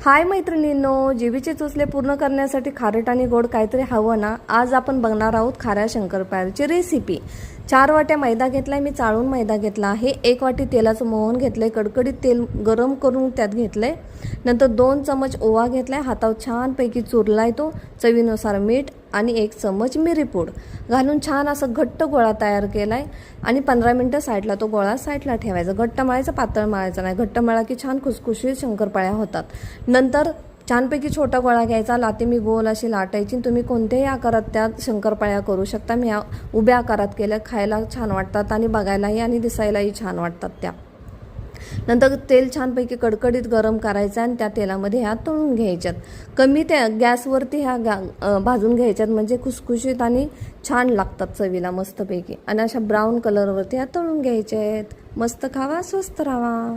हाय मैत्रिणींनो, जिभेचे चोचले पूर्ण करण्यासाठी खारट आणि गोड काहीतरी हवं ना. आज आपण बघणार आहोत खाऱ्या शंकरपाळ्याची रेसिपी. 4 वाट्या मैदा घेतलाय मी, चाळून मैदा घेतला आहे. 1 वाटी तेलाचं मोहन घेतलंय, कडकडीत तेल गरम करून त्यात घेतलंय. नंतर 2 चमच ओवा घेतलाय, हातावर छानपैकी चुरलाय तो. चवीनुसार मीठ आणि 1 चमच मिरीपूड घालून छान असं घट्ट गोळा तयार केलाय. आणि 15 मिनिटं साईडला तो गोळा साईडला ठेवायचा. घट्ट मळायचा, पातळ मळायचा नाही. घट्ट मळा की छान खुसखुशीत शंकरपाळ्या होतात. नंतर छानपैकी छोटा गोळा घ्यायचा, लाती मी गोल अशी लाटायची. तुम्ही कोणत्याही आकारात त्यात शंकरपाळ्या करू शकता. मी उभ्या आकारात केल्या, खायला छान वाटतात आणि बघायलाही आणि दिसायलाही छान वाटतात त्या. नंतर तेल छानपैकी कडकडीत गरम करायचं आणि त्या तेलामध्ये ह्या तळून घ्यायच्यात. कमी त्या गॅसवरती ह्या भाजून घ्यायच्यात, म्हणजे खुसखुशीत आणि छान लागतात चवीला मस्तपैकी. आणि अशा ब्राऊन कलरवरती ह्या तळून घ्यायच्या आहेत. मस्त खावा, स्वस्त राहा.